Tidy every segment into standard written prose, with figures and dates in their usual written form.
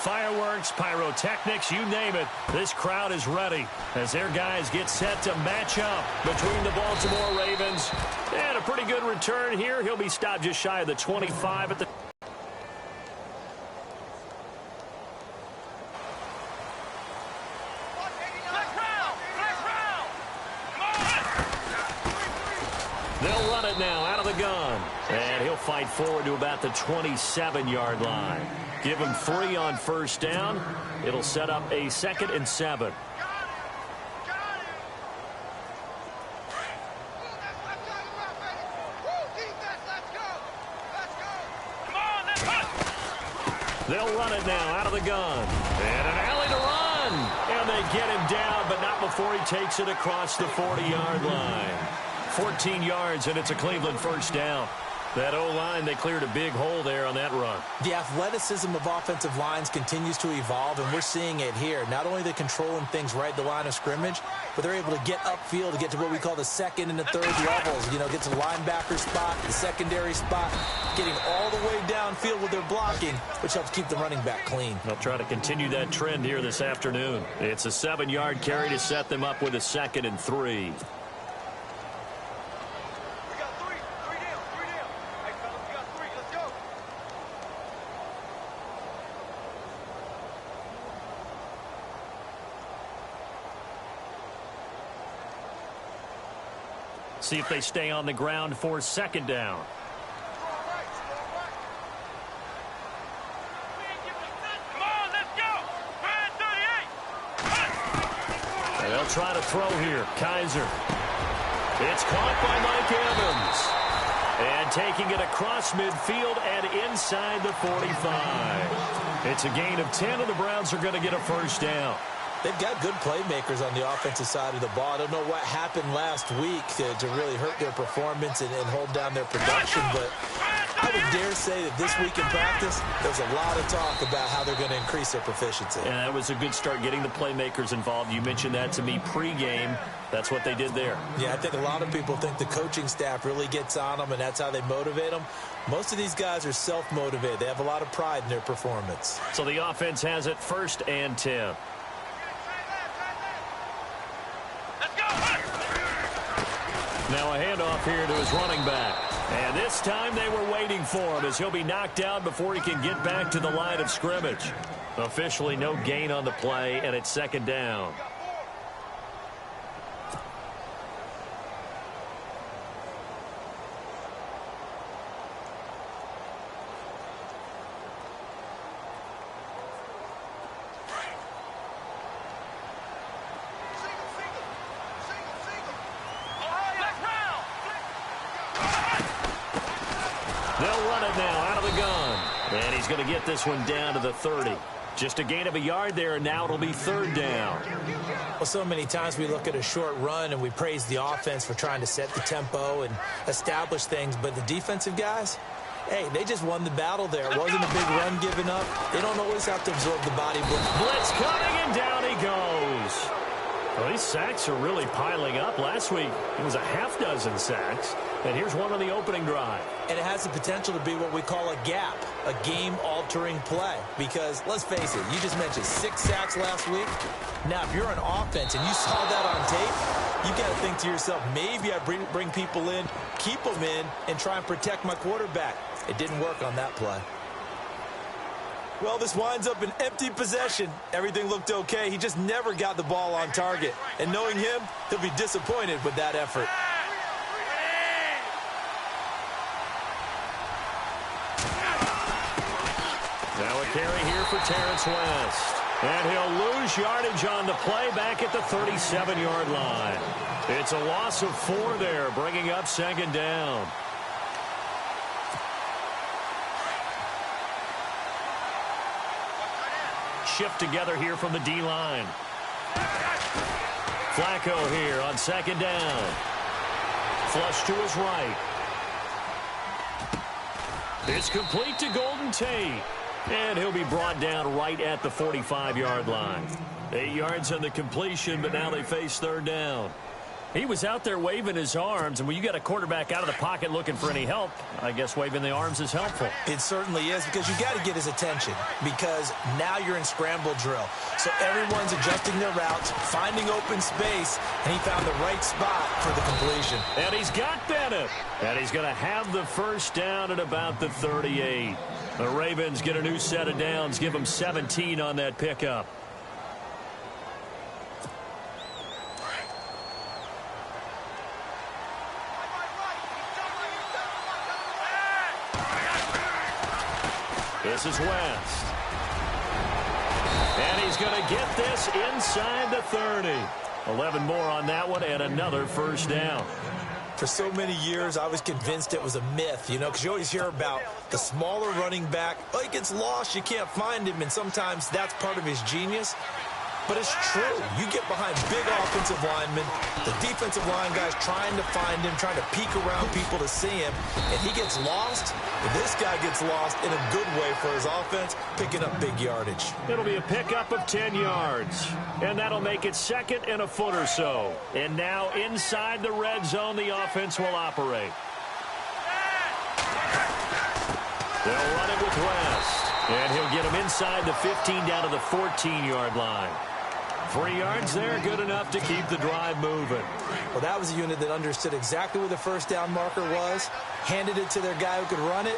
Fireworks, pyrotechnics, you name it. This crowd is ready as their guys get set to match up between the Baltimore Ravens. And a pretty good return here. He'll be stopped just shy of the 25 at the... They'll run it now out of the gun. And he'll fight forward to about the 27-yard line. Give him 3 on first down. It'll set up a 2nd and 7. They'll run it now out of the gun. And an alley to run. And they get him down, but not before he takes it across the 40-yard line. 14 yards, and it's a Cleveland first down. That O-line, they cleared a big hole there on that run. The athleticism of offensive lines continues to evolve, and we're seeing it here. Not only are they controlling things right at the line of scrimmage, but they're able to get upfield to get to what we call the second and the third levels. You know, get to the linebacker spot, the secondary spot, getting all the way downfield with their blocking, which helps keep the running back clean. They'll try to continue that trend here this afternoon. It's a 7-yard carry to set them up with a 2nd and 3. See if they stay on the ground for 2nd down. And they'll try to throw here. Kaiser. It's caught by Mike Evans. And taking it across midfield and inside the 45. It's a gain of 10, and the Browns are going to get a first down. They've got good playmakers on the offensive side of the ball. I don't know what happened last week to really hurt their performance and hold down their production, but I would dare say that this week in practice, there's a lot of talk about how they're going to increase their proficiency. Yeah, that was a good start, getting the playmakers involved. You mentioned that to me pregame. That's what they did there. Yeah, I think a lot of people think the coaching staff really gets on them, and that's how they motivate them. Most of these guys are self-motivated. They have a lot of pride in their performance. So the offense has it 1st and 10. Now a handoff here to his running back. And this time they were waiting for him as he'll be knocked down before he can get back to the line of scrimmage. Officially no gain on the play, and it's 2nd down. They'll run it now out of the gun. And he's going to get this one down to the 30. Just a gain of a yard there, and now it'll be 3rd down. Well, so many times we look at a short run and we praise the offense for trying to set the tempo and establish things, but the defensive guys, hey, they just won the battle there. It wasn't a big run given up. They don't always have to absorb the body blitz. Blitz coming, and down he goes. Well, these sacks are really piling up. Last week, it was a half-dozen sacks. And here's one on the opening drive. And it has the potential to be what we call a gap, a game-altering play. Because, let's face it, you just mentioned 6 sacks last week. Now, if you're an offense and you saw that on tape, you got to think to yourself, maybe I bring people in, keep them in, and try and protect my quarterback. It didn't work on that play. Well, this winds up an empty possession. Everything looked okay. He just never got the ball on target. And knowing him, he'll be disappointed with that effort. Now a carry here for Terrence West. And he'll lose yardage on the play back at the 37-yard line. It's a loss of 4 there, bringing up 2nd down. Shift together here from the D-line. Flacco here on 2nd down. Flush to his right. It's complete to Golden Tate. And he'll be brought down right at the 45-yard line. 8 yards on the completion, but now they face 3rd down. He was out there waving his arms, and when you got a quarterback out of the pocket looking for any help, I guess waving the arms is helpful. It certainly is, because you got to get his attention, because now you're in scramble drill. So everyone's adjusting their routes, finding open space, and he found the right spot for the completion. And he's got Bennett, and he's going to have the first down at about the 38. The Ravens get a new set of downs, give them 17 on that pickup. This is West. And he's going to get this inside the 30. 11 more on that one and another first down. For so many years, I was convinced it was a myth, because you always hear about the smaller running back. Oh, he gets lost, you can't find him, and sometimes that's part of his genius. But it's true. You get behind big offensive linemen, the defensive line guys trying to find him, trying to peek around people to see him, and he gets lost. This guy gets lost in a good way for his offense, picking up big yardage. It'll be a pickup of 10 yards, and that'll make it second and a foot or so. And now inside the red zone, the offense will operate. They'll run it with West, and he'll get him inside the 15 down to the 14-yard line. 3 yards there, good enough to keep the drive moving. Well, that was a unit that understood exactly where the first down marker was, handed it to their guy who could run it,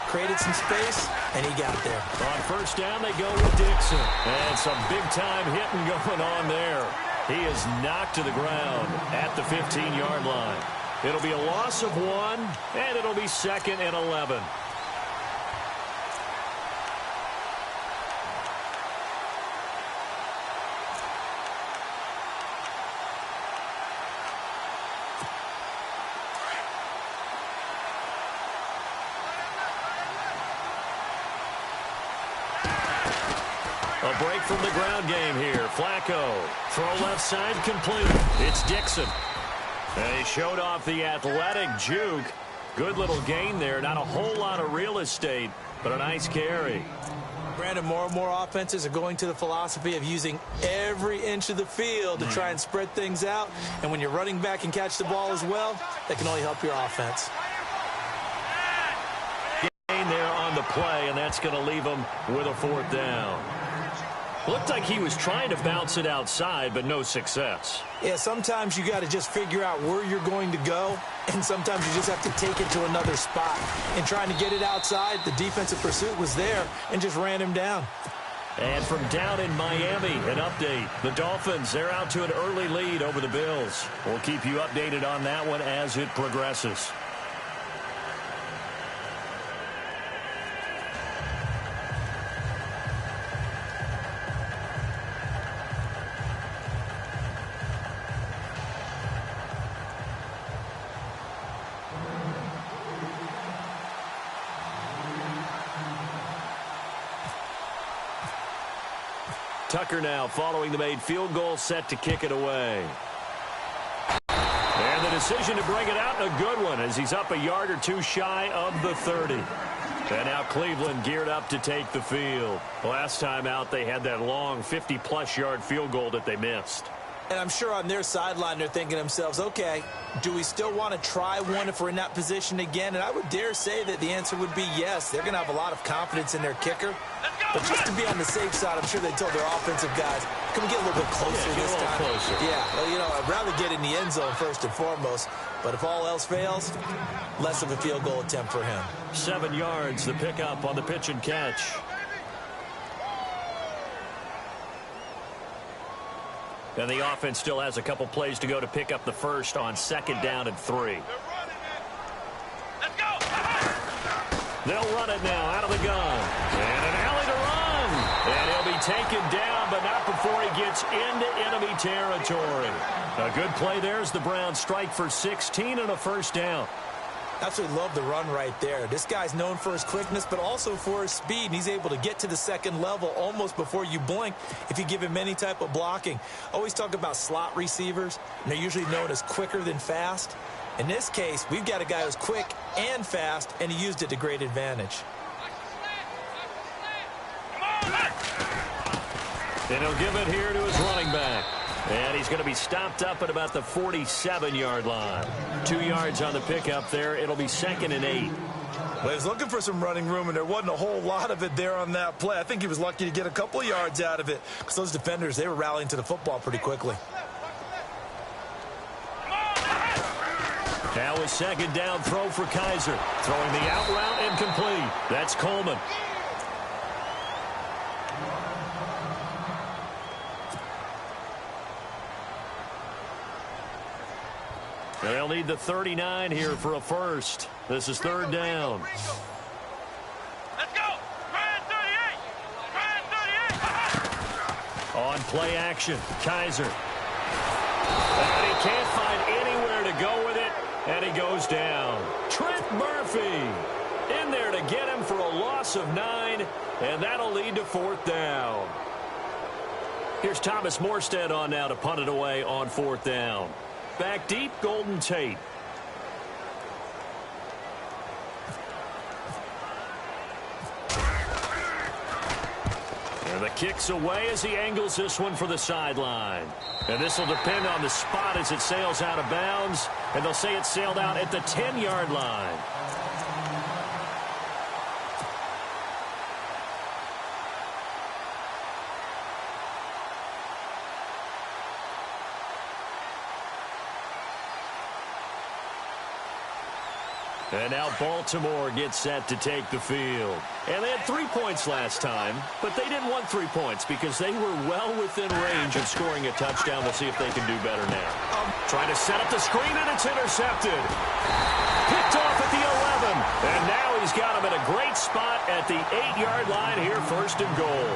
created some space, and he got there. On first down, they go with Dixon. And some big-time hitting going on there. He is knocked to the ground at the 15-yard line. It'll be a loss of 1, and it'll be second and 11. A break from the ground game here. Flacco. Throw left side complete. It's Dixon. And he showed off the athletic juke. Good little gain there. Not a whole lot of real estate, but a nice carry. Brandon, more and more offenses are going to the philosophy of using every inch of the field to try and spread things out. And when you're running back and catch the ball as well, that can only help your offense. Gain there on the play, and that's going to leave him with a 4th down. Looked like he was trying to bounce it outside, but no success. Yeah, sometimes you got to just figure out where you're going to go, and sometimes you just have to take it to another spot. And trying to get it outside, the defensive pursuit was there and just ran him down. And from down in Miami, an update. The Dolphins, they're out to an early lead over the Bills. We'll keep you updated on that one as it progresses. Tucker now following the made field goal, set to kick it away. And the decision to bring it out, a good one, as he's up a yard or two shy of the 30. And now Cleveland geared up to take the field. Last time out, they had that long 50-plus yard field goal that they missed. And I'm sure on their sideline they're thinking to themselves, okay, do we still want to try one if we're in that position again? And I would dare say that the answer would be yes. They're going to have a lot of confidence in their kicker. But just to be on the safe side, I'm sure they told their offensive guys, can we get a little bit closer this time? Closer. Yeah, well, I'd rather get in the end zone first and foremost. But if all else fails, less of a field goal attempt for him. 7 yards, the pickup on the pitch and catch. And the offense still has a couple plays to go to pick up the first on 2nd down and 3. Let's go! They'll run it now out of the gun. And an alley to run. And he'll be taken down, but not before he gets into enemy territory. A good play there as the Browns strike for 16 and a first down. Absolutely love the run right there. This guy's known for his quickness, but also for his speed. And he's able to get to the second level almost before you blink if you give him any type of blocking. Always talk about slot receivers, and they're usually known as quicker than fast. In this case, we've got a guy who's quick and fast, and he used it to great advantage. And he'll give it here to his running back. And he's going to be stopped up at about the 47-yard line. 2 yards on the pickup there. It'll be 2nd and 8. Well, he was looking for some running room, and there wasn't a whole lot of it there on that play. I think he was lucky to get a couple yards out of it because those defenders, they were rallying to the football pretty quickly. Now a 2nd down throw for Kaiser. Throwing the out route incomplete. That's Coleman. They'll need the 39 here for a first. This is 3rd down. Let's go. Try 38. Try 38. On play action, Kaiser. And he can't find anywhere to go with it, and he goes down. Trent Murphy in there to get him for a loss of 9, and that'll lead to 4th down. Here's Thomas Morstead on now to punt it away on 4th down. Back deep, Golden Tate. And the kick's away as he angles this one for the sideline. And this will depend on the spot as it sails out of bounds. And they'll say it sailed out at the 10-yard line. And now Baltimore gets set to take the field. And they had 3 points last time, but they didn't want 3 points because they were well within range of scoring a touchdown. We'll see if they can do better now. Trying to set up the screen, and it's intercepted. Picked off at the 11. And now he's got him at a great spot at the 8-yard line here, 1st and goal.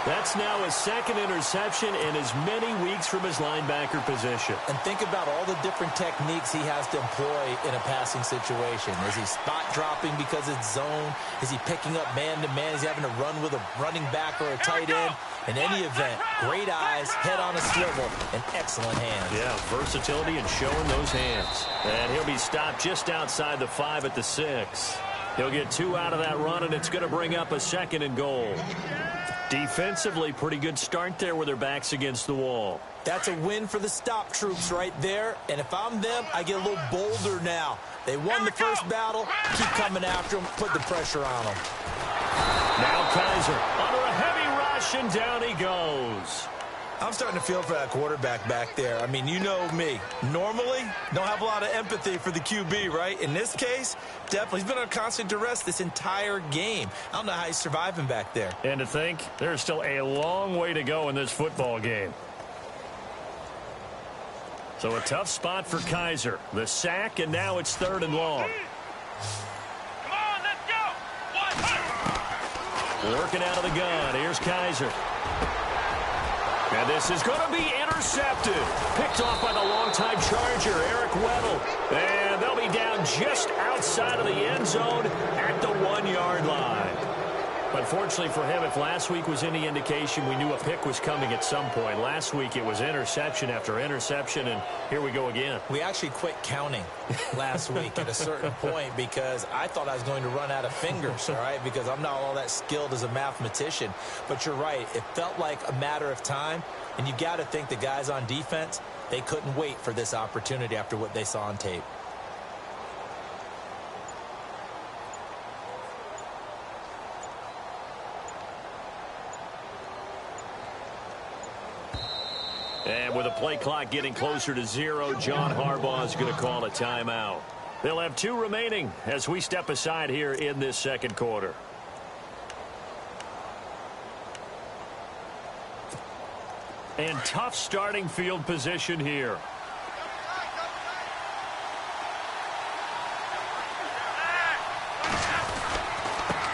That's now his 2nd interception in as many weeks from his linebacker position. And think about all the different techniques he has to employ in a passing situation. Is he spot dropping because it's zone? Is he picking up man-to-man? Is he having to run with a running back or a tight end? In any event, great eyes, head on a swivel, and excellent hands. Yeah, versatility and showing those hands. And he'll be stopped just outside the 5 at the 6. He'll get 2 out of that run, and it's going to bring up a 2nd and goal. Defensively, pretty good start there with their backs against the wall. That's a win for the stop troops right there. And if I'm them, I get a little bolder now. They won the first battle. Keep coming after them. Put the pressure on them. Now Kaiser under a heavy rush, and down he goes. I'm starting to feel for that quarterback back there. I mean, you know me. Normally, don't have a lot of empathy for the QB, right? In this case, definitely. He's been on constant duress this entire game. I don't know how he's surviving back there. And to think, there's still a long way to go in this football game. So a tough spot for Kaiser. The sack, and now it's 3rd and long. Come on, let's go. Working out of the gun. Here's Kaiser. And this is going to be intercepted. Picked off by the longtime Charger, Eric Weddle. And they'll be down just outside of the end zone at the 1-yard line. Unfortunately for him, if last week was any indication, we knew a pick was coming at some point. Last week it was interception after interception, and here we go again. We actually quit counting last week at a certain point because I thought I was going to run out of fingers, all right, because I'm not all that skilled as a mathematician. But you're right. It felt like a matter of time, and you got to think the guys on defense, they couldn't wait for this opportunity after what they saw on tape. And with the play clock getting closer to 0, John Harbaugh is going to call a timeout. They'll have 2 remaining as we step aside here in this 2nd quarter. And tough starting field position here.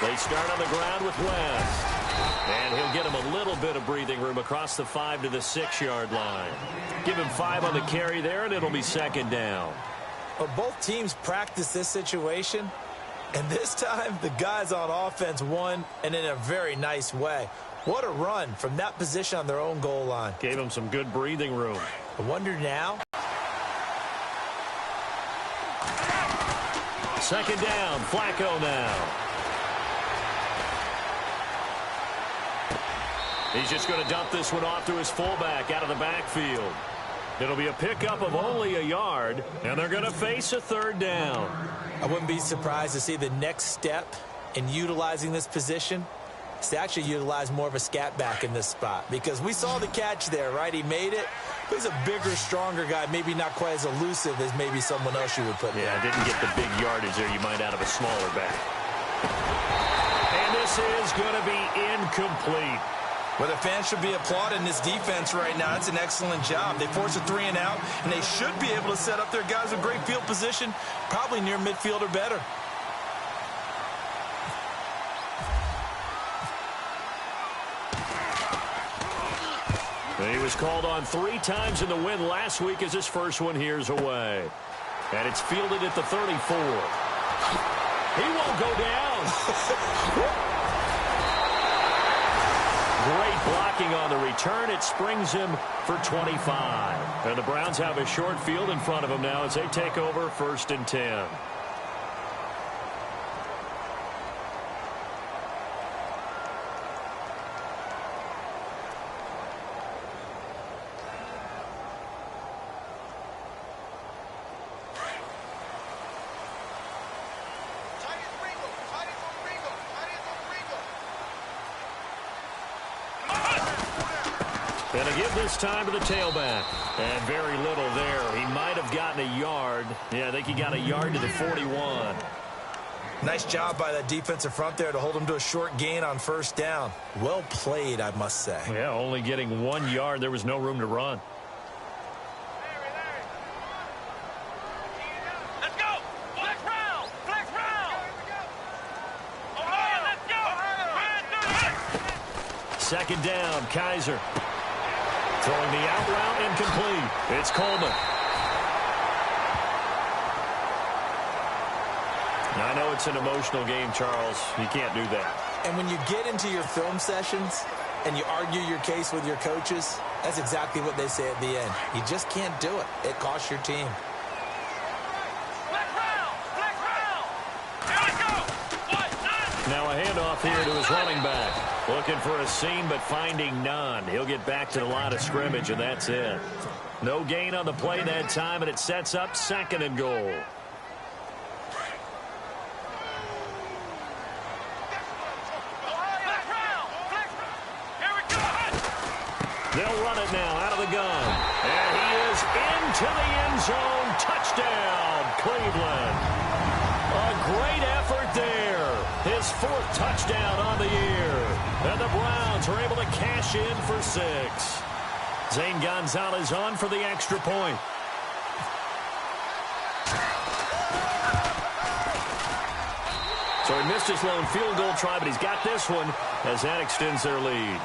They start on the ground with West. And he'll get him a little bit of breathing room across the 5 to the 6-yard line. Give him 5 on the carry there, and it'll be 2nd down. Well, both teams practice this situation, and this time the guys on offense won, and in a very nice way. What a run from that position on their own goal line. Gave him some good breathing room. I wonder now. 2nd down, Flacco now. He's just going to dump this one off to his fullback out of the backfield. It'll be a pickup of only a yard, and they're going to face a third down. I wouldn't be surprised to see the next step in utilizing this position is to actually utilize more of a scat back in this spot, because we saw the catch there, right? He made it. But he's a bigger, stronger guy, maybe not quite as elusive as maybe someone else you would put there. Yeah, didn't get the big yardage there you might out of a smaller back. And this is going to be incomplete. Well, the fans should be applauding this defense right now. It's an excellent job. They force a 3 and out, and they should be able to set up their guys with great field position, probably near midfield or better. He was called on 3 times in the win last week as his first one here's away. And it's fielded at the 34. He won't go down. Great blocking on the return. It springs him for 25. And the Browns have a short field in front of them now as they take over 1st and 10. Going to give this time to the tailback. And very little there. He might have gotten a yard. Yeah, I think he got a yard to the 41. Nice job by that defensive front there to hold him to a short gain on 1st down. Well played, I must say. Yeah, only getting 1 yard. There was no room to run. Let's go. Flex round. Flex round. Ohio, let's go. 2nd down, Kaiser. Throwing the out route incomplete. It's Coleman. I know it's an emotional game, Charles. You can't do that. And when you get into your film sessions and you argue your case with your coaches, that's exactly what they say at the end. You just can't do it. It costs your team. Flex round. Flex round. Here we go. 1, 9. Now a handoff here to his running back. Looking for a seam, but finding none. He'll get back to the line of scrimmage, and that's it. No gain on the play that time, and it sets up 2nd and goal. They'll run it now out of the gun. And he is into the end zone. Touchdown, Cleveland. A great effort there. His 4th touchdown on the year. And the Browns are able to cash in for 6. Zane Gonzalez on for the extra point. So he missed his lone field goal try, but he's got this one as that extends their lead.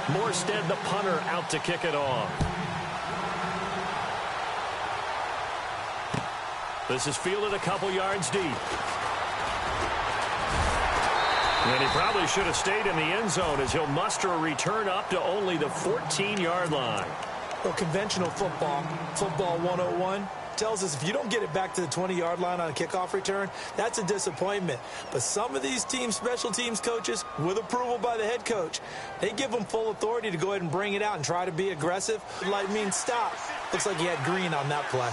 Morstead, the punter, out to kick it off. This is fielded a couple yards deep. And he probably should have stayed in the end zone as he'll muster a return up to only the 14-yard line. Well, conventional football 101, tells us if you don't get it back to the 20-yard line on a kickoff return, that's a disappointment. But some of these team special teams coaches, with approval by the head coach, they give them full authority to go ahead and bring it out and try to be aggressive. Like means stop. Looks like he had green on that play.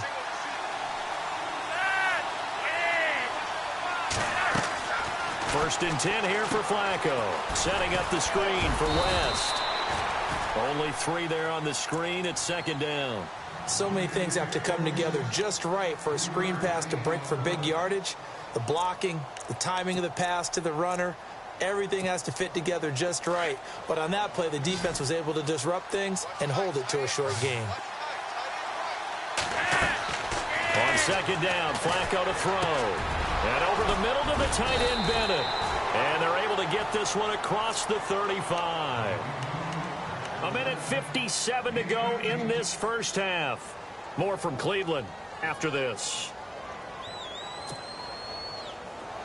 First and 10 here for Flacco. Setting up the screen for West. Only 3 there on the screen at 2nd down. So many things have to come together just right for a screen pass to break for big yardage. The blocking, the timing of the pass to the runner, everything has to fit together just right. But on that play, the defense was able to disrupt things and hold it to a short gain. On 2nd down, Flacco to throw. And over the middle to the tight end, Bennett. And they're able to get this one across the 35. A minute 57 to go in this first half. More from Cleveland after this.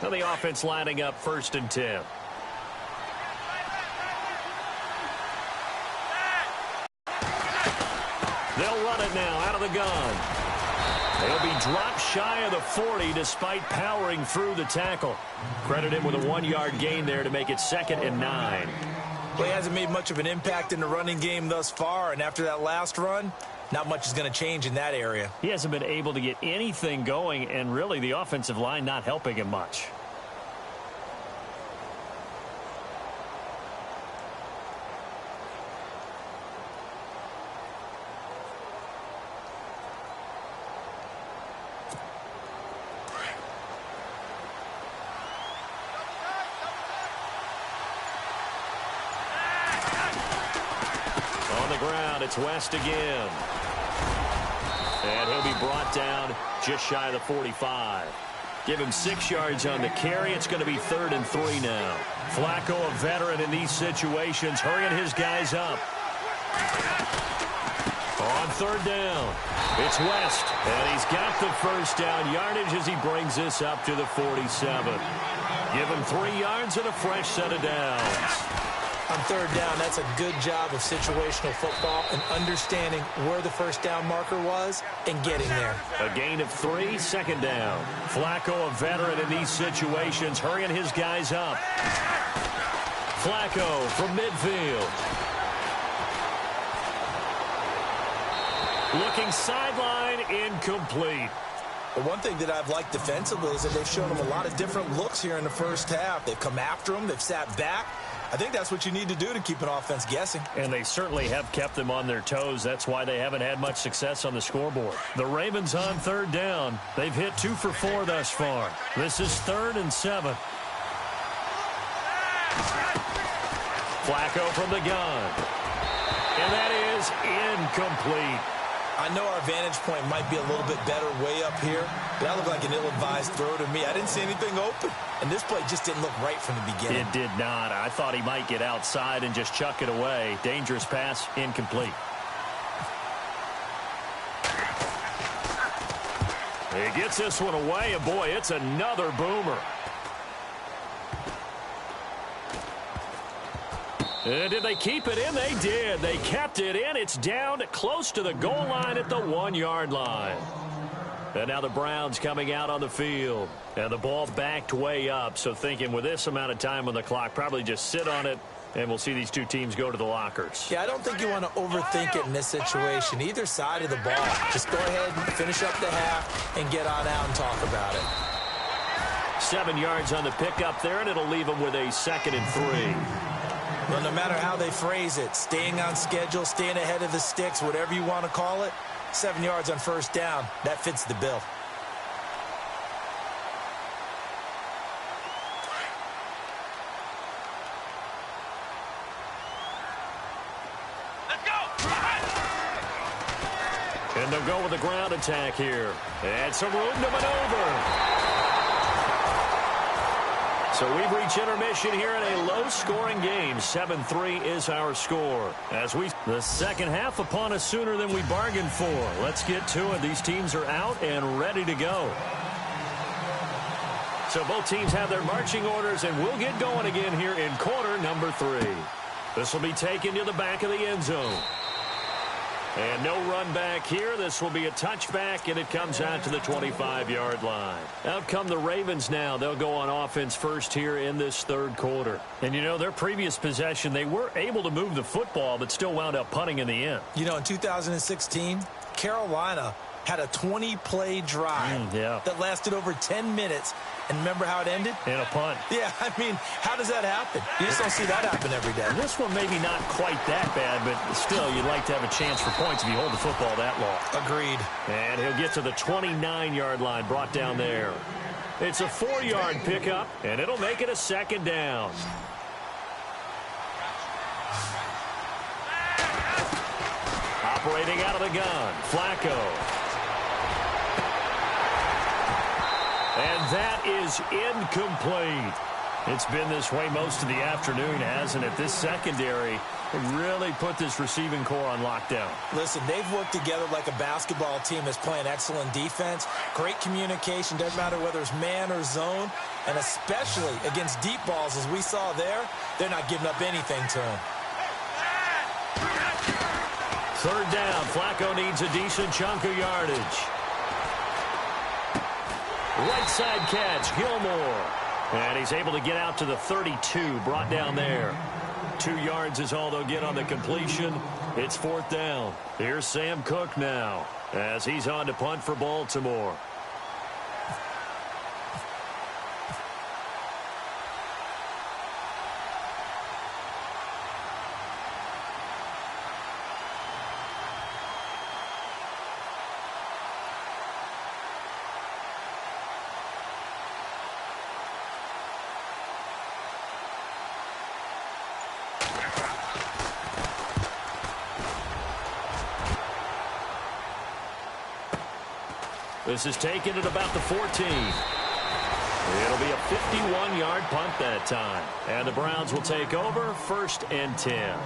Now the offense lining up 1st and 10. They'll run it now out of the gun. They'll be dropped shy of the 40 despite powering through the tackle. Credit him with a 1-yard gain there to make it 2nd and 9. Well, he hasn't made much of an impact in the running game thus far, and after that last run, not much is going to change in that area. He hasn't been able to get anything going, and really the offensive line not helping him much. It's West again. And he'll be brought down just shy of the 45. Give him 6 yards on the carry. It's going to be 3rd and 3 now. Flacco, a veteran in these situations, hurrying his guys up. On 3rd down, it's West. And he's got the 1st down yardage as he brings this up to the 47. Give him 3 yards and a fresh set of downs. On 3rd down, that's a good job of situational football and understanding where the 1st down marker was and getting there. A gain of 3, 2nd down. Flacco, a veteran in these situations, hurrying his guys up. Flacco from midfield. Looking sideline, incomplete. But one thing that I've liked defensively is that they've shown him a lot of different looks here in the 1st half. They've come after him. They've sat back. I think that's what you need to do to keep an offense guessing. And they certainly have kept them on their toes. That's why they haven't had much success on the scoreboard. The Ravens on 3rd down. They've hit 2 for 4 thus far. This is 3rd and 7. Flacco from the gun. And that is incomplete. I know our vantage point might be a little bit better way up here, but that looked like an ill-advised throw to me. I didn't see anything open, and this play just didn't look right from the beginning. It did not. I thought he might get outside and just chuck it away. Dangerous pass, incomplete. He gets this one away, and boy, it's another boomer. And did they keep it in? They did. They kept it in. It's down close to the goal line at the 1-yard line. And now the Browns coming out on the field. And the ball backed way up. So thinking with this amount of time on the clock, probably just sit on it, and we'll see these two teams go to the lockers. Yeah, I don't think you want to overthink it in this situation. Either side of the ball. Just go ahead and finish up the half and get on out and talk about it. 7 yards on the pickup there, and it'll leave them with a 2nd and 3. Well, no matter how they phrase it, staying on schedule, staying ahead of the sticks, whatever you want to call it, 7 yards on 1st down, that fits the bill. Let's go! And they'll go with a ground attack here. And some room to maneuver. So we've reached intermission here in a low-scoring game. 7-3 is our score. As the second half upon us sooner than we bargained for. Let's get to it. These teams are out and ready to go. So both teams have their marching orders, and we'll get going again here in quarter number 3. This will be taken to the back of the end zone. And no run back here. This will be a touchback, and it comes out to the 25-yard line. Out come the Ravens now. They'll go on offense first here in this 3rd quarter. And, you know, their previous possession, they were able to move the football, but still wound up punting in the end. You know, in 2016, Carolina had a 20-play drive that lasted over 10 minutes. And remember how it ended? In a punt. Yeah, I mean, how does that happen? You just don't see that happen every day. This one maybe not quite that bad, but still, you'd like to have a chance for points if you hold the football that long. Agreed. And he'll get to the 29-yard line, brought down there. It's a 4-yard pickup, and it'll make it a 2nd down. Operating out of the gun, Flacco. And that is incomplete. It's been this way most of the afternoon, hasn't it? This secondary really put this receiving core on lockdown. Listen, they've worked together like a basketball team that's playing excellent defense. Great communication, doesn't matter whether it's man or zone. And especially against deep balls, as we saw there, they're not giving up anything to him. Third down, Flacco needs a decent chunk of yardage. Right side catch, Gilmore. And he's able to get out to the 32, brought down there. 2 yards is all they'll get on the completion. It's fourth down. Here's Sam Cook now as he's on to punt for Baltimore. This is taken at about the 14. It'll be a 51-yard punt that time. And the Browns will take over, 1st and 10.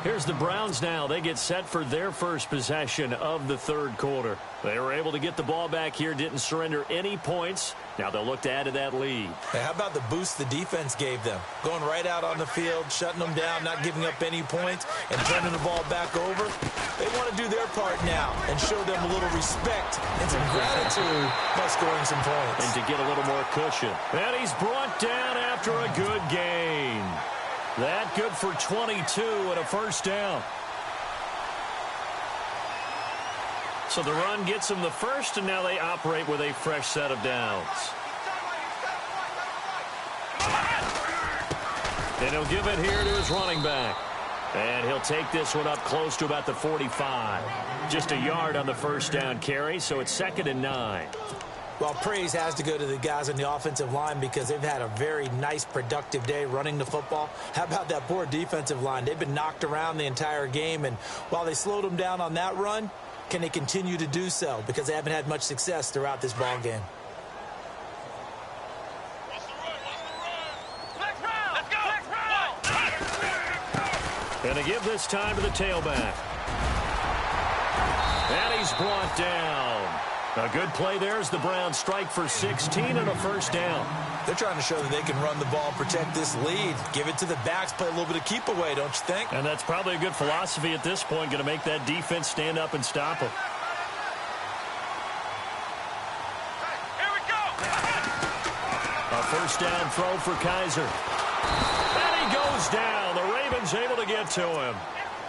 Here's the Browns now. They get set for their first possession of the third quarter. They were able to get the ball back here, didn't surrender any points. Now they'll look to add to that lead. Hey, how about the boost the defense gave them? Going right out on the field, shutting them down, not giving up any points, and turning the ball back over. They want to do their part now and show them a little respect and some gratitude by scoring some points. And to get a little more cushion. And he's brought down after a good gain. That good for 22 and a first down. So the run gets them the first, and now they operate with a fresh set of downs. And he'll give it here to his running back. And he'll take this one up close to about the 45. Just a yard on the first down carry, so it's 2nd and 9. Well, praise has to go to the guys on the offensive line because they've had a very nice, productive day running the football. How about that poor defensive line? They've been knocked around the entire game, and while they slowed them down on that run, can they continue to do so? Because they haven't had much success throughout this ball game. And to give this time to the tailback. And he's brought down. A good play there as the Browns strike for 16 and a first down. They're trying to show that they can run the ball, protect this lead. Give it to the backs, play a little bit of keep away, don't you think? And that's probably a good philosophy at this point, going to make that defense stand up and stop them. Here we go. A first down throw for Kaiser. And he goes down. The Ravens able to get to him.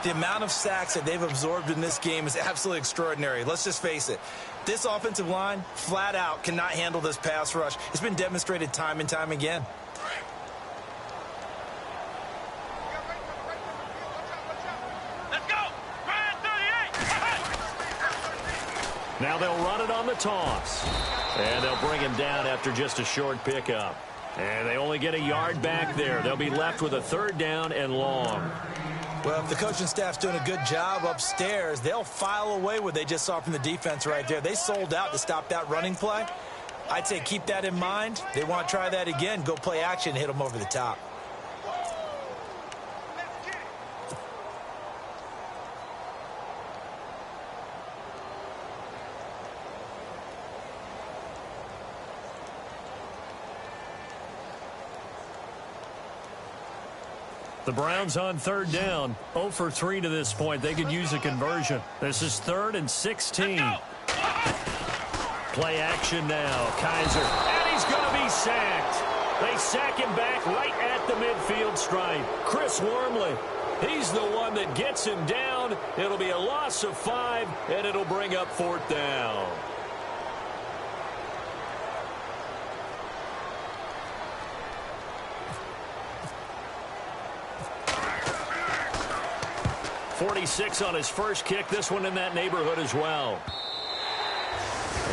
The amount of sacks that they've absorbed in this game is absolutely extraordinary. Let's just face it. This offensive line, flat out, cannot handle this pass rush. It's been demonstrated time and time again. Let's go. Ryan 38. Now they'll run it on the toss. And they'll bring him down after just a short pickup. And they only get a yard back there. They'll be left with a 3rd down and long. Well, if the coaching staff's doing a good job upstairs, they'll file away what they just saw from the defense right there. They sold out to stop that running play. I'd say keep that in mind. They want to try that again. Go play action, hit them over the top. The Browns on 3rd down. 0 for 3 to this point. They could use a conversion. This is 3rd and 16. Play action now. Kaiser. And he's going to be sacked. They sack him back right at the midfield stripe. Chris Wormley. He's the one that gets him down. It'll be a loss of 5, and it'll bring up 4th down. .46 on his first kick. This one in that neighborhood as well.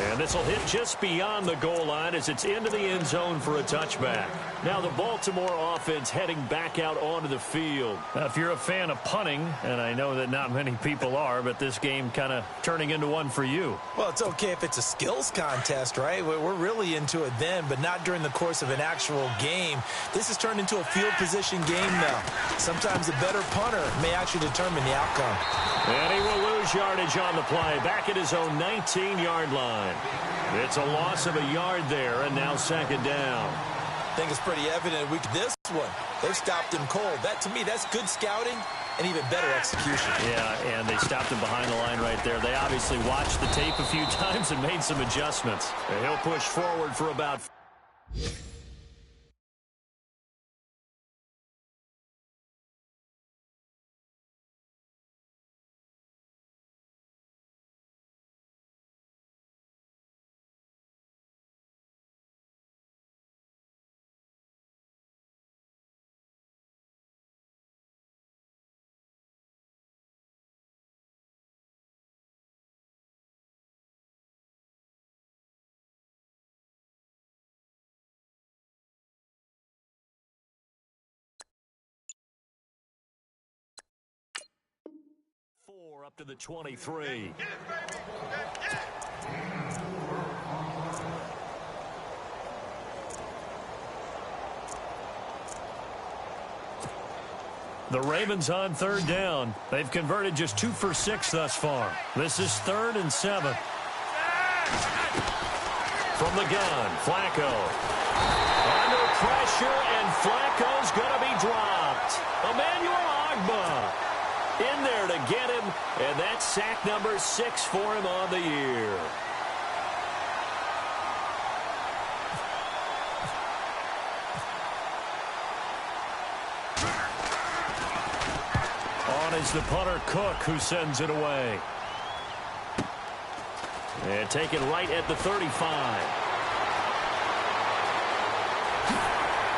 And this will hit just beyond the goal line as it's into the end zone for a touchback. Now the Baltimore offense heading back out onto the field. Now, if you're a fan of punting, and I know that not many people are, but this game kind of turning into one for you. Well, it's okay if it's a skills contest, right? We're really into it then, but not during the course of an actual game. This has turned into a field position game now. Sometimes the better punter may actually determine the outcome. And he will lose yardage on the play, back at his own 19-yard line. It's a loss of a yard there, and now second down. I think it's pretty evident this one, they've stopped him cold. That, to me, that's good scouting and even better execution. Yeah, and they stopped him behind the line right there. They obviously watched the tape a few times and made some adjustments. And he'll push forward for about... up to the 23. The Ravens on third down. They've converted just 2 for 6 thus far. This is 3rd and 7. From the gun, Flacco. Under pressure, and Flacco's going to be dropped. Emmanuel Ogbah in there to get him, and that's sack number 6 for him on the year. On is the punter, Cook, who sends it away. And taken right at the 35.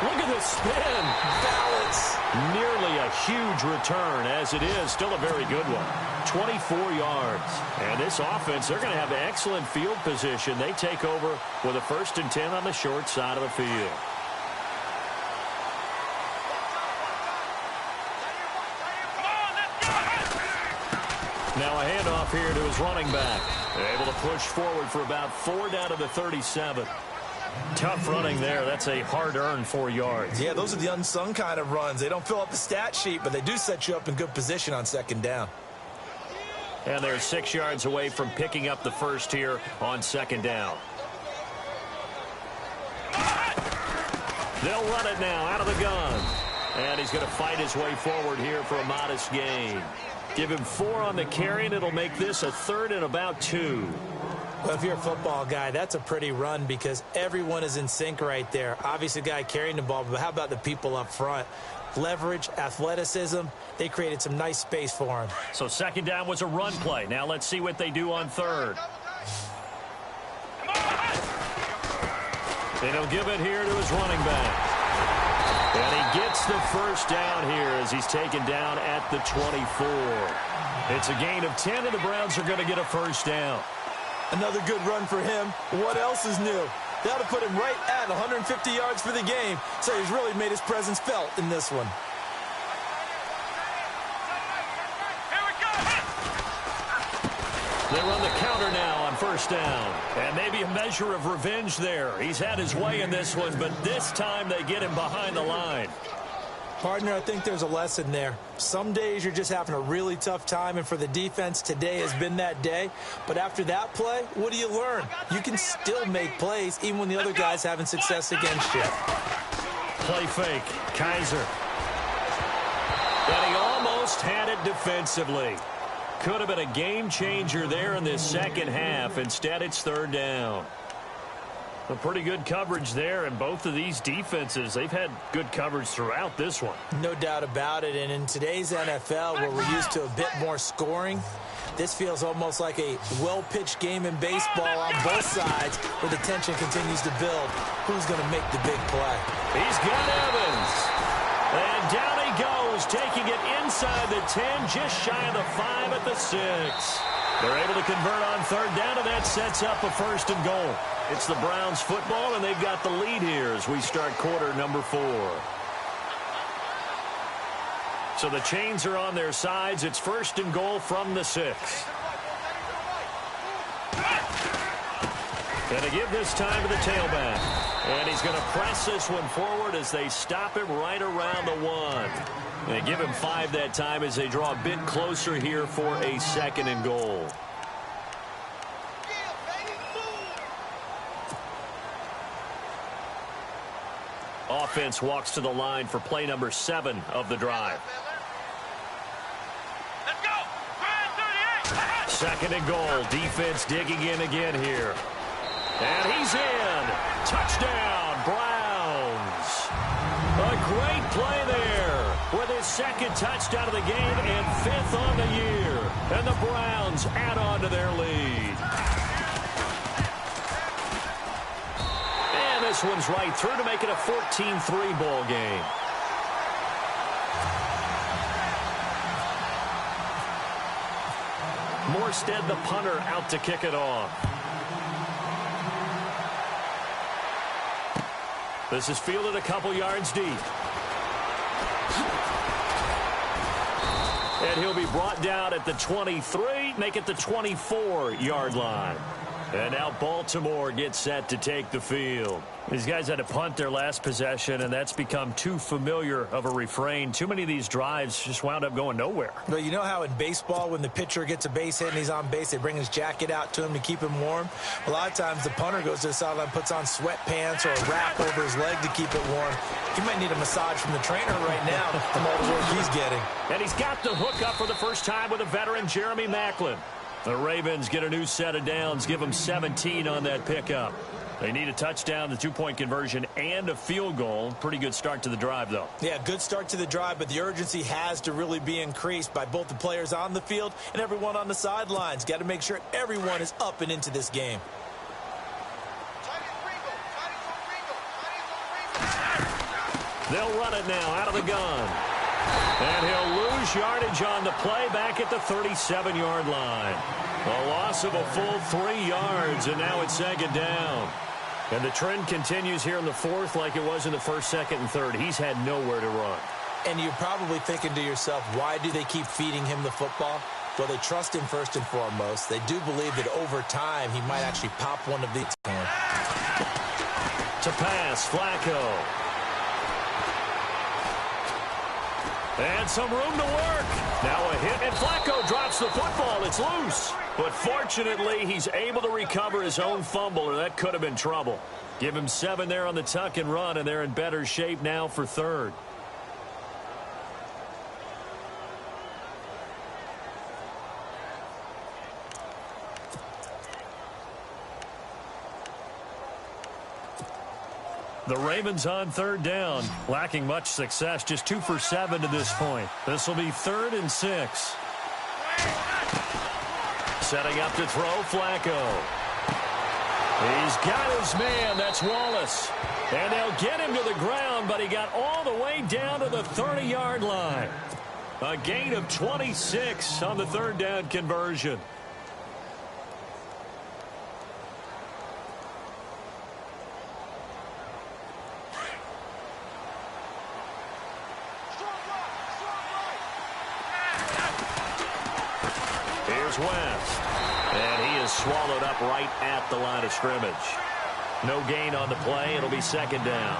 Look at the spin. Balance. Nearly a huge return, as it is still a very good one. 24 yards. And this offense, they're going to have excellent field position. They take over with a 1st and 10 on the short side of the field. Now a handoff here to his running back. Able to push forward for about 4 down to the 37. Tough running there. That's a hard-earned 4 yards. Yeah, those are the unsung kind of runs. They don't fill up the stat sheet, but they do set you up in good position on second down. And they're 6 yards away from picking up the first here on second down. They'll run it now out of the gun. And he's going to fight his way forward here for a modest gain. Give him 4 on the carry, and it'll make this a 3rd and about 2. Well, if you're a football guy, that's a pretty run because everyone is in sync right there. Obviously, the guy carrying the ball, but how about the people up front? Leverage, athleticism, they created some nice space for him. So second down was a run play. Now let's see what they do on 3rd. And he'll give it here to his running back. And he gets the first down here as he's taken down at the 24. It's a gain of 10, and the Browns are going to get a first down. Another good run for him. What else is new? That'll put him right at 150 yards for the game. So he's really made his presence felt in this one. They run the counter now on first down. And maybe a measure of revenge there. He's had his way in this one, but this time they get him behind the line. Partner, I think there's a lesson there. Some days you're just having a really tough time, and for the defense, today has been that day. But after that play, what do you learn? You can still make plays even when the other guy's having success against you. Play fake. Kaiser. And he almost had it defensively. Could have been a game changer there in this second half. Instead, it's 3rd down. A pretty good coverage there, and both of these defenses, they've had good coverage throughout this one. No doubt about it, and in today's NFL, where we're used to a bit more scoring, this feels almost like a well-pitched game in baseball on both sides, where the tension continues to build. Who's going to make the big play? He's got Evans. And down he goes, taking it inside the 10, just shy of the 5 at the 6. They're able to convert on third down, and that sets up a 1st and goal. It's the Browns football, and they've got the lead here as we start quarter number 4. So the chains are on their sides. It's 1st and goal from the 6. Going to give this time to the tailback. And he's going to press this one forward as they stop him right around the 1. They give him 5 that time as they draw a bit closer here for a 2nd and goal. Offense walks to the line for play number 7 of the drive. Let's go. 2nd and goal. Defense digging in again here. And he's in. Touchdown, Browns. A great play there with his 2nd touchdown of the game and 5th on the year. And the Browns add on to their lead. And this one's right through to make it a 14-3 ball game. Morstead, the punter, out to kick it off. This is fielded a couple yards deep. And he'll be brought down at the 23, make it the 24-yard line. And now Baltimore gets set to take the field. These guys had to punt their last possession, and that's become too familiar of a refrain. Too many of these drives just wound up going nowhere. But you know how in baseball, when the pitcher gets a base hit and he's on base, they bring his jacket out to him to keep him warm? A lot of times the punter goes to the sideline, puts on sweatpants or a wrap over his leg to keep it warm. He might need a massage from the trainer right now from all the work he's getting. And he's got the hook up for the first time with a veteran, Jeremy Maclin. The Ravens get a new set of downs, give them 17 on that pickup. They need a touchdown, the 2-point conversion, and a field goal. Pretty good start to the drive, though. Yeah, good start to the drive, but the urgency has to really be increased by both the players on the field and everyone on the sidelines. Got to make sure everyone is up and into this game. They'll run it now out of the gun. And he'll lose yardage on the play back at the 37-yard line. A loss of a full 3 yards, and now it's 2nd down. And the trend continues here in the 4th like it was in the 1st, 2nd, and 3rd. He's had nowhere to run. And you're probably thinking to yourself, why do they keep feeding him the football? Well, they trust him first and foremost. They do believe that over time he might actually pop one of these. To pass, Flacco. And some room to work. Now a hit, and Flacco drops the football. It's loose. But fortunately, he's able to recover his own fumble, or that could have been trouble. Give him 7 there on the tuck and run, and they're in better shape now for 3rd. The Ravens on 3rd down, lacking much success, just 2 for 7 to this point. This will be 3rd and 6. Setting up to throw, Flacco. He's got his man, that's Wallace. And they'll get him to the ground, but he got all the way down to the 30-yard line. A gain of 26 on the 3rd down conversion. West, and he is swallowed up right at the line of scrimmage. No gain on the play. It'll be 2nd down.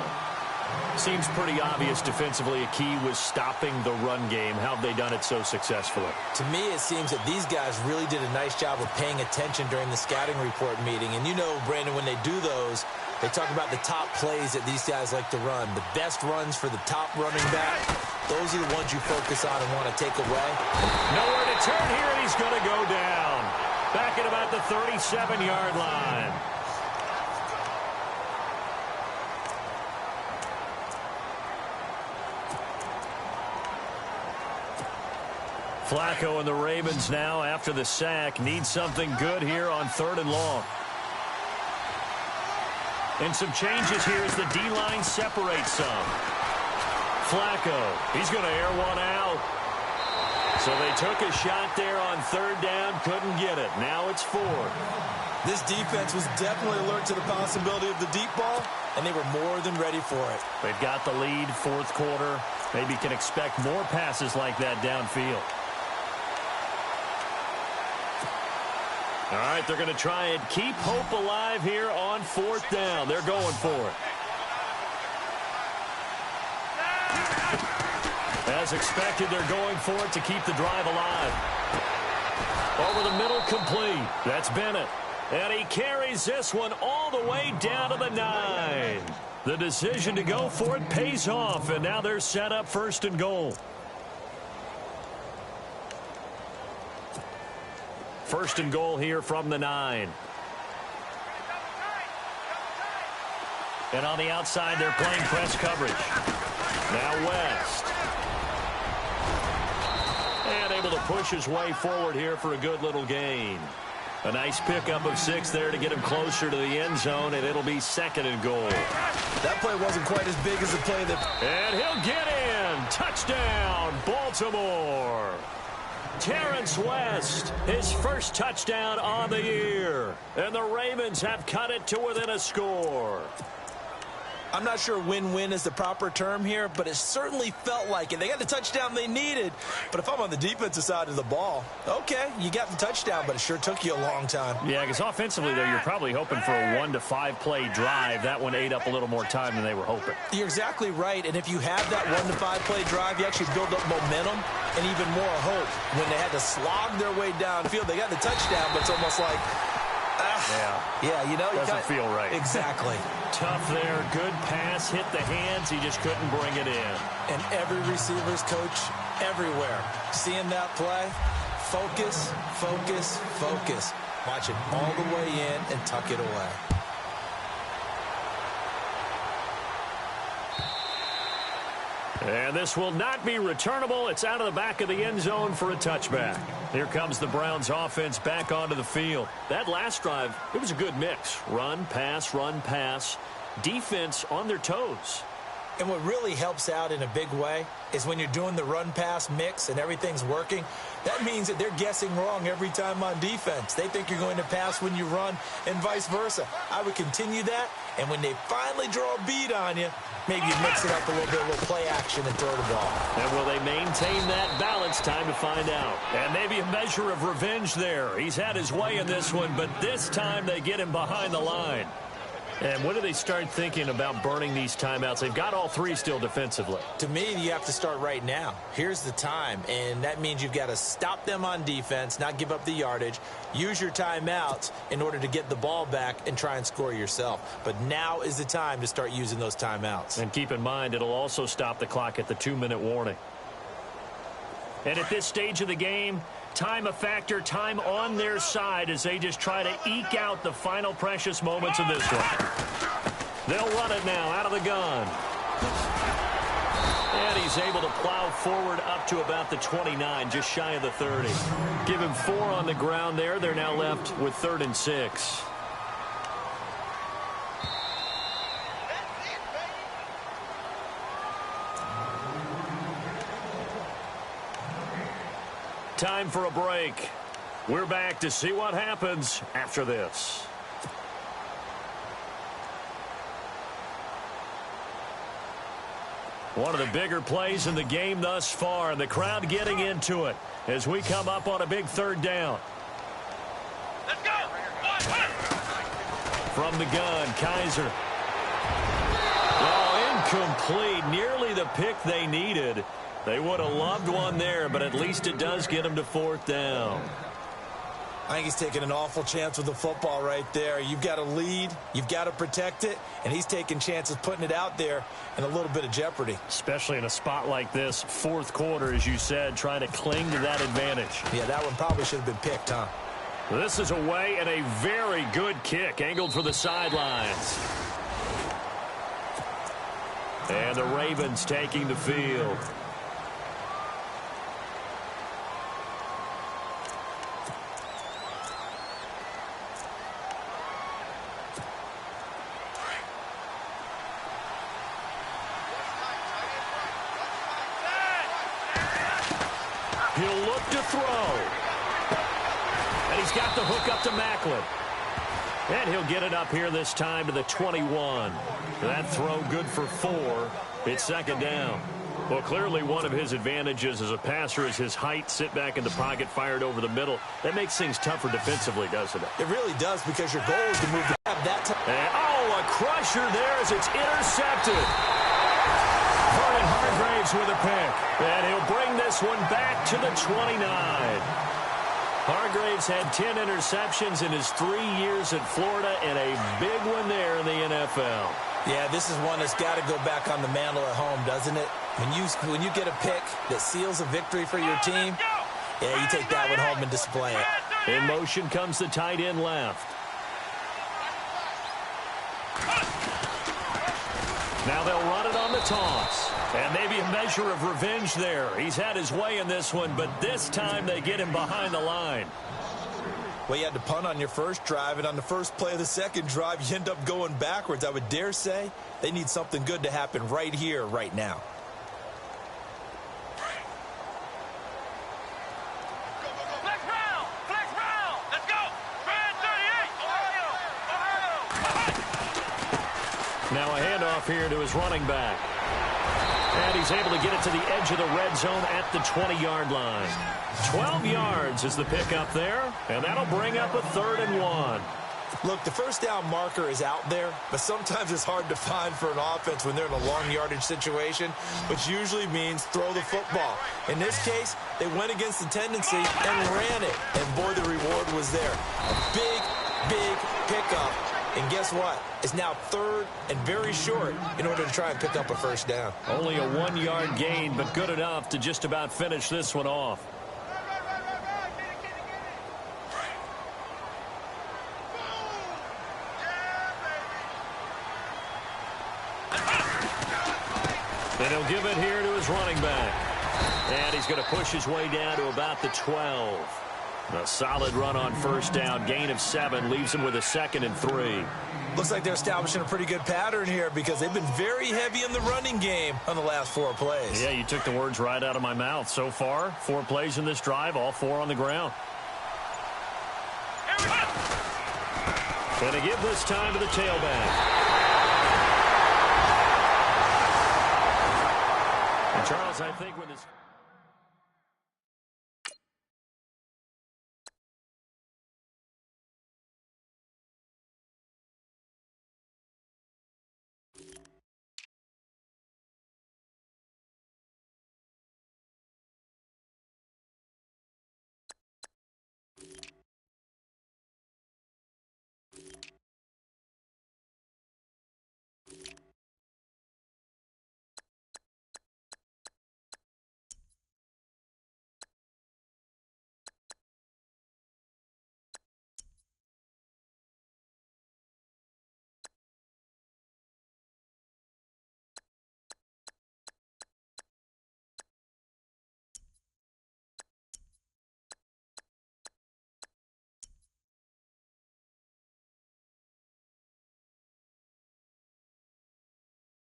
Seems pretty obvious defensively a key was stopping the run game. How have they done it so successfully? To me, it seems that these guys really did a nice job of paying attention during the scouting report meeting. And you know, Brandon, when they do those, they talk about the top plays that these guys like to run. The best runs for the top running back. Those are the ones you focus on and want to take away. Nowhere to turn here, and he's going to go down. Back at about the 37-yard line. Flacco and the Ravens now, after the sack, need something good here on 3rd and long. And some changes here as the D-line separates some. Flacco, he's going to air one out. So they took a shot there on third down, couldn't get it. Now it's fourth. This defense was definitely alert to the possibility of the deep ball, and they were more than ready for it. They've got the lead, fourth quarter. Maybe can expect more passes like that downfield. All right, they're going to try and keep hope alive here on fourth down. They're going for it. As expected, they're going for it to keep the drive alive. Over the middle, complete. That's Bennett. And he carries this one all the way down to the 9. The decision to go for it pays off, and now they're set up first and goal. First and goal here from the 9. And on the outside, they're playing press coverage. Now West. And able to push his way forward here for a good little gain. A nice pickup of 6 there to get him closer to the end zone, and it'll be second and goal. That play wasn't quite as big as the play that... And he'll get in. Touchdown, Baltimore. Terrence West, his first touchdown on the year. And the Ravens have cut it to within a score. I'm not sure win-win is the proper term here, but it certainly felt like it. They got the touchdown they needed, but if I'm on the defensive side of the ball, okay, you got the touchdown, but it sure took you a long time. Yeah, because offensively, though, you're probably hoping for a 1 to 5 play drive. That one ate up a little more time than they were hoping. You're exactly right, and if you have that 1 to 5 play drive, you actually build up momentum and even more hope. When they had to slog their way downfield, they got the touchdown, but it's almost like... Yeah, you know. Doesn't feel right. Exactly. Tough there. Good pass. Hit the hands. He just couldn't bring it in. And every receiver's coach everywhere. Seeing that play, focus, focus, focus. Watch it all the way in and tuck it away. And this will not be returnable. It's out of the back of the end zone for a touchback. Here comes the Browns offense back onto the field. That last drive, it was a good mix. Run, pass, defense on their toes. And what really helps out in a big way is when you're doing the run-pass mix and everything's working, that means that they're guessing wrong every time on defense. They think you're going to pass when you run and vice versa. I would continue that, and when they finally draw a beat on you, maybe you mix it up a little bit, a little play action and throw the ball. And will they maintain that balance? Time to find out. And maybe a measure of revenge there. He's had his way in this one, but this time they get him behind the line. And when do they start thinking about burning these timeouts? They've got all 3 still defensively. To me, you have to start right now. Here's the time, and that means you've got to stop them on defense, not give up the yardage, use your timeouts in order to get the ball back and try and score yourself. But now is the time to start using those timeouts. And keep in mind, it'll also stop the clock at the 2-minute warning. And at this stage of the game, time a factor, time on their side as they just try to eke out the final precious moments of this one. They'll run it now out of the gun. And he's able to plow forward up to about the 29, just shy of the 30. Give him 4 on the ground there. They're now left with 3rd and 6. Time for a break. We're back to see what happens after this. One of the bigger plays in the game thus far, and the crowd getting into it as we come up on a big 3rd down. Let's go. From the gun, Kaiser. Oh, incomplete. Nearly the pick they needed. They would have loved one there, but at least it does get them to 4th down. I think he's taking an awful chance with the football right there. You've got to lead, you've got to protect it, and he's taking chances putting it out there in a little bit of jeopardy. Especially in a spot like this, 4th quarter, as you said, trying to cling to that advantage. Yeah, that one probably should have been picked, huh? This is away and a very good kick, angled for the sidelines. And the Ravens taking the field. He'll look to throw. And he's got the hook up to Macklin. And he'll get it up here this time to the 21. That throw good for 4. It's second down. Well, clearly one of his advantages as a passer is his height. Sit back in the pocket, fired over the middle. That makes things tougher defensively, doesn't it? It really does, because your goal is to move the gap that time. And, oh, a crusher there as it's intercepted. Vernon Hargraves with a pick. And he'll bring this one back to the 29. Hargraves had 10 interceptions in his 3 years at Florida, and a big one there in the NFL. Yeah, this is one that's got to go back on the mantle at home, doesn't it? When you get a pick that seals a victory for your team, yeah, you take that one home and display it. In motion comes the tight end left. Now they'll run it on the toss. And maybe a measure of revenge there. He's had his way in this one, but this time they get him behind the line. Well, you had to punt on your first drive, and on the first play of the second drive, you end up going backwards. I would dare say they need something good to happen right here, right now. Flex round! Flex round! Let's go! Brand 38! Ohio! Now a handoff here to his running back. And he's able to get it to the edge of the red zone at the 20-yard line. 12 yards is the pickup there, and that'll bring up a 3rd and 1. Look, the first down marker is out there, but sometimes it's hard to find for an offense when they're in a long yardage situation, which usually means throw the football. In this case, they went against the tendency and ran it, and boy, the reward was there. A big, big pickup. And guess what? It's now 3rd and very short in order to try and pick up a first down. Only a 1-yard gain, but good enough to just about finish this one off. And he'll give it here to his running back. And he's going to push his way down to about the 12. A solid run on first down. Gain of 7 leaves him with a 2nd and 3. Looks like they're establishing a pretty good pattern here, because they've been very heavy in the running game on the last 4 plays. Yeah, you took the words right out of my mouth. So far, 4 plays in this drive, all 4 on the ground. Going to give this time to the tailback. And Charles, I think with his...